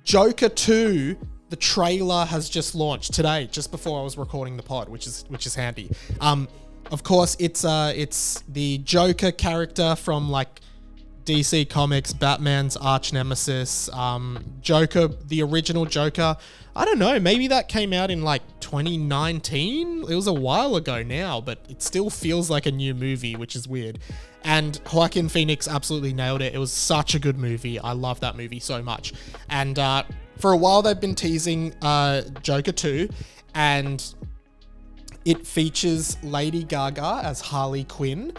Joker 2, the trailer has just launched today, just before I was recording the pod, which is handy. Of course, it's the Joker character from like DC Comics, Batman's arch nemesis. Joker, the original Joker. I don't know, maybe that came out in like 2019. It was a while ago now, but it still feels like a new movie, which is weird. And Joaquin Phoenix absolutely nailed it. It was such a good movie. I love that movie so much. And for a while, they've been teasing Joker 2, and it features Lady Gaga as Harley Quinn.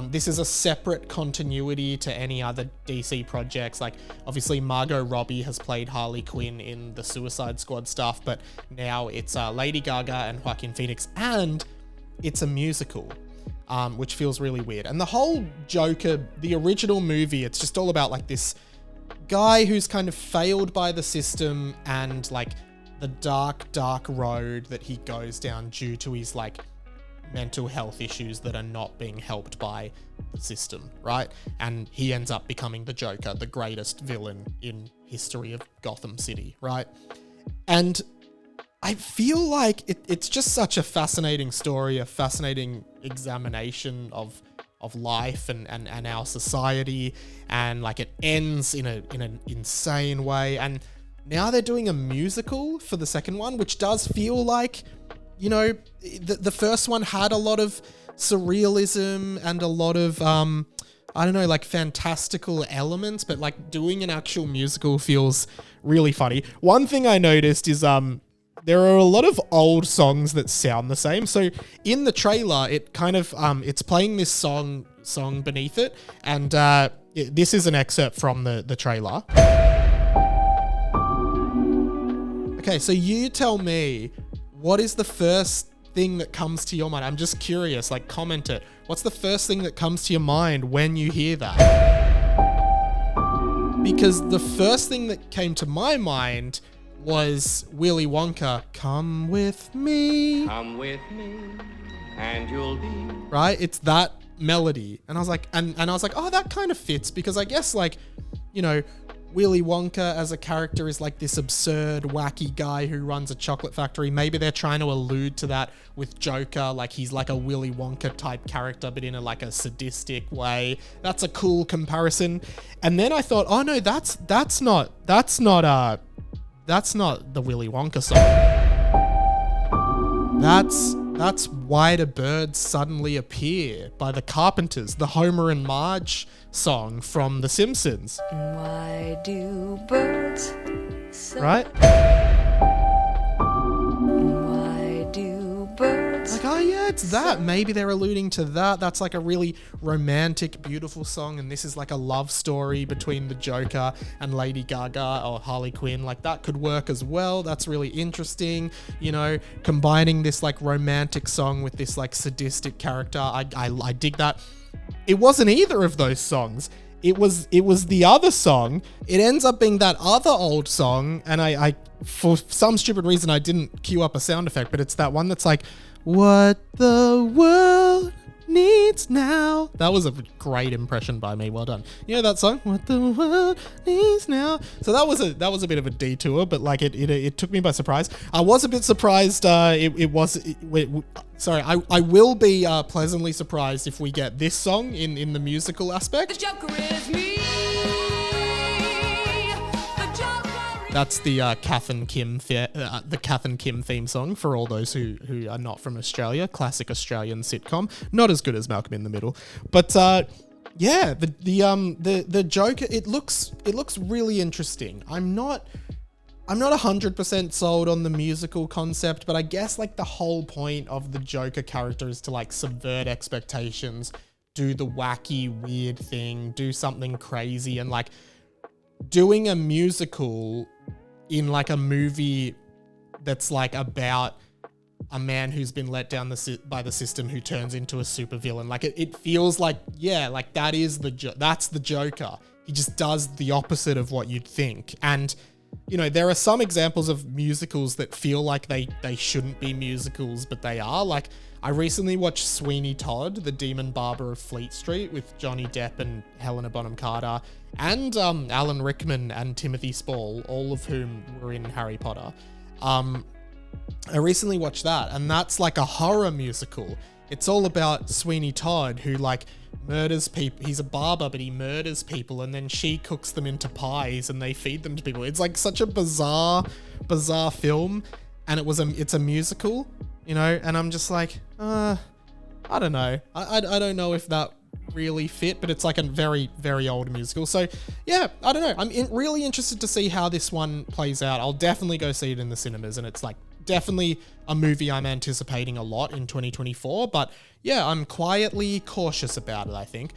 This is a separate continuity to any other DC projects. Like, obviously, Margot Robbie has played Harley Quinn in the Suicide Squad stuff, but now it's Lady Gaga and Joaquin Phoenix, and it's a musical, which feels really weird. And the whole Joker, the original movie, it's just all about like this guy who's kind of failed by the system and like the dark road that he goes down due to his like mental health issues that are not being helped by the system, right? And he ends up becoming the Joker, the greatest villain in history of Gotham City, right? And I feel like it's just such a fascinating story, a fascinating examination of life and our society, and like it ends in an insane way. And now they're doing a musical for the second one, which does feel like, you know, the first one had a lot of surrealism and a lot of, I don't know, like fantastical elements, but like doing an actual musical feels really funny. One thing I noticed is there are a lot of old songs that sound the same. So in the trailer, it kind of, it's playing this song beneath it. And this is an excerpt from the trailer. Okay, so you tell me, what is the first thing that comes to your mind? I'm just curious, like comment it. What's the first thing that comes to your mind when you hear that? Because the first thing that came to my mind was Willy Wonka, come with me. Come with me and you'll be. Right? It's that melody. And I was like, and I was like, oh, that kind of fits, because I guess like, you know, Willy Wonka as a character is like this absurd, wacky guy who runs a chocolate factory. Maybe they're trying to allude to that with Joker, like he's like a Willy Wonka type character, but in a like a sadistic way. That's a cool comparison. And then I thought, oh no, that's not the Willy Wonka song. That's Why Do Birds Suddenly Appear by the Carpenters, the Homer and Marge song from The Simpsons. Why do birds right? Why do birds Like, oh yeah, it's that. Maybe they're alluding to that. That's like a really romantic, beautiful song, and this is like a love story between the Joker and Lady Gaga or Harley Quinn. Like, that could work as well. That's really interesting, you know, combining this like romantic song with this like sadistic character. I dig that. It wasn't either of those songs. It was the other song. It ends up being that other old song, and I for some stupid reason I didn't queue up a sound effect, but it's that one that's like, what the world needs now. That was a great impression by me. Well done. You know that song? What the world needs now. So that was a bit of a detour, but like it took me by surprise. I was a bit surprised. I will be pleasantly surprised if we get this song in the musical aspect. The Joker is me. That's the Kath and Kim theme song for all those who are not from Australia. Classic Australian sitcom. Not as good as Malcolm in the Middle, but yeah, the Joker. It looks really interesting. I'm not 100% sold on the musical concept, but I guess like the whole point of the Joker character is to like subvert expectations, do the wacky, weird thing, do something crazy, and like doing a musical in like a movie that's like about a man who's been let down by the system who turns into a supervillain. Like it feels like, yeah, like that's the Joker. He just does the opposite of what you'd think. And you know, there are some examples of musicals that feel like they shouldn't be musicals, but they are. Like, I recently watched Sweeney Todd, the Demon Barber of Fleet Street, with Johnny Depp and Helena Bonham Carter, and Alan Rickman and Timothy Spall, all of whom were in Harry Potter. I recently watched that, and that's like a horror musical. It's all about Sweeney Todd, who like murders people. He's a barber, but he murders people, and then she cooks them into pies and they feed them to people. It's like such a bizarre film, and it's a musical, you know, and I'm just like, I don't know. I don't know if that really fit, but it's like a very, very old musical. So yeah, I don't know. I'm really interested to see how this one plays out. I'll definitely go see it in the cinemas, and it's like definitely a movie I'm anticipating a lot in 2024, but yeah, I'm quietly cautious about it, I think.